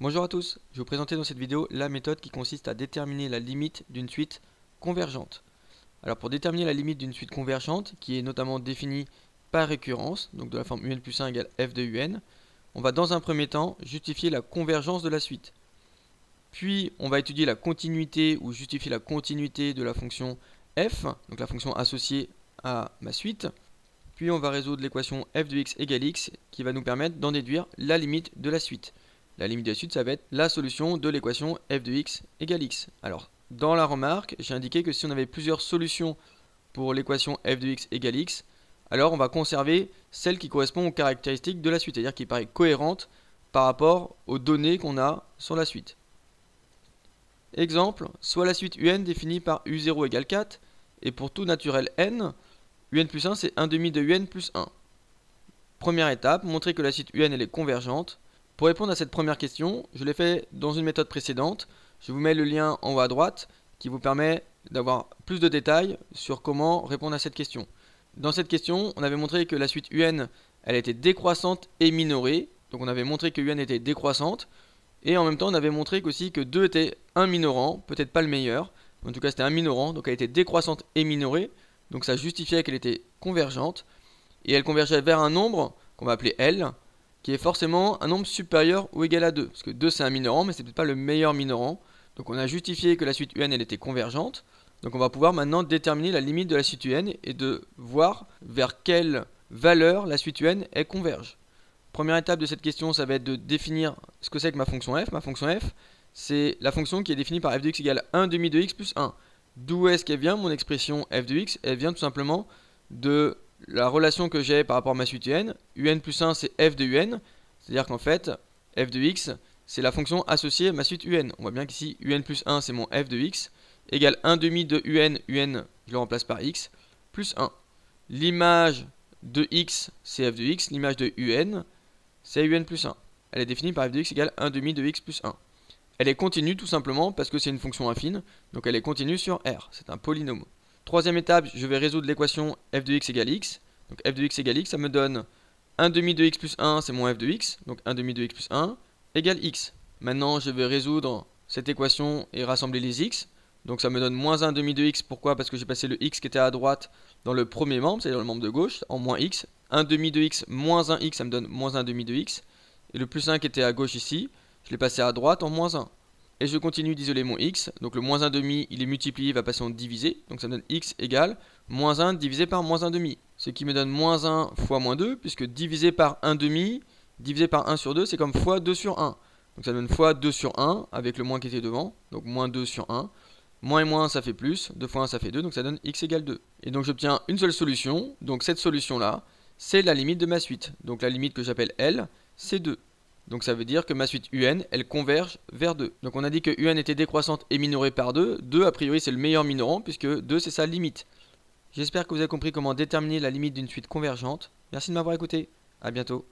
Bonjour à tous, je vais vous présenter dans cette vidéo la méthode qui consiste à déterminer la limite d'une suite convergente. Alors pour déterminer la limite d'une suite convergente, qui est notamment définie par récurrence, donc de la forme un plus 1 égale f de un, on va dans un premier temps justifier la convergence de la suite. Puis on va étudier la continuité ou justifier la continuité de la fonction f, donc la fonction associée à ma suite. Puis on va résoudre l'équation f de x égale x qui va nous permettre d'en déduire la limite de la suite. La limite de la suite, ça va être la solution de l'équation f de x égale x. Alors, dans la remarque, j'ai indiqué que si on avait plusieurs solutions pour l'équation f de x égale x, alors on va conserver celle qui correspond aux caractéristiques de la suite, c'est-à-dire qui paraît cohérente par rapport aux données qu'on a sur la suite. Exemple, soit la suite un définie par u0 égale 4, et pour tout naturel n, un plus 1 c'est 1 demi de un plus 1. Première étape, montrer que la suite un elle est convergente. Pour répondre à cette première question, je l'ai fait dans une méthode précédente. Je vous mets le lien en haut à droite qui vous permet d'avoir plus de détails sur comment répondre à cette question. Dans cette question, on avait montré que la suite un elle était décroissante et minorée. Donc on avait montré que un était décroissante. Et en même temps, on avait montré aussi que 2 était un minorant, peut-être pas le meilleur. En tout cas, c'était un minorant, donc elle était décroissante et minorée. Donc ça justifiait qu'elle était convergente. Et elle convergeait vers un nombre qu'on va appeler L, qui est forcément un nombre supérieur ou égal à 2. Parce que 2 c'est un minorant, mais c'est peut-être pas le meilleur minorant. Donc on a justifié que la suite un elle était convergente. Donc on va pouvoir maintenant déterminer la limite de la suite un et de voir vers quelle valeur la suite un elle converge. Première étape de cette question, ça va être de définir ce que c'est que ma fonction f. Ma fonction f, c'est la fonction qui est définie par f de x égale 1 demi de x plus 1. D'où est-ce qu'elle vient mon expression f de x? Elle vient tout simplement de la relation que j'ai par rapport à ma suite un plus 1 c'est f de un, c'est-à-dire qu'en fait, f de x c'est la fonction associée à ma suite un. On voit bien qu'ici un plus 1 c'est mon f de x, égale 1 demi de un je le remplace par x, plus 1. L'image de x c'est f de x, l'image de un c'est un plus 1. Elle est définie par f de x égale 1 demi de x plus 1. Elle est continue tout simplement parce que c'est une fonction affine, donc elle est continue sur R, c'est un polynôme. Troisième étape, je vais résoudre l'équation f de x égale x. Donc f de x égale x, ça me donne 1 demi de x plus 1, c'est mon f de x. Donc 1 demi de x plus 1 égale x. Maintenant, je vais résoudre cette équation et rassembler les x. Donc ça me donne moins 1 demi de x. Pourquoi? Parce que j'ai passé le x qui était à droite dans le premier membre, c'est-à-dire le membre de gauche, en moins x. 1 demi de x moins 1 x, ça me donne moins 1 demi de x. Et le plus 1 qui était à gauche ici, je l'ai passé à droite en moins 1. Et je continue d'isoler mon x, donc le moins 1 demi, il est multiplié, il va passer en divisé, donc ça me donne x égale moins 1 divisé par moins 1 demi, ce qui me donne moins 1 fois moins 2, puisque divisé par 1 demi, divisé par 1 sur 2, c'est comme fois 2 sur 1. Donc ça donne fois 2 sur 1, avec le moins qui était devant, donc moins 2 sur 1. Moins et moins ça fait plus, 2 fois 1 ça fait 2, donc ça donne x égale 2. Et donc j'obtiens une seule solution, donc cette solution-là, c'est la limite de ma suite. Donc la limite que j'appelle L, c'est 2. Donc ça veut dire que ma suite un, elle converge vers 2. Donc on a dit que un était décroissante et minorée par 2. 2 a priori c'est le meilleur minorant puisque 2 c'est sa limite. J'espère que vous avez compris comment déterminer la limite d'une suite convergente. Merci de m'avoir écouté. A bientôt.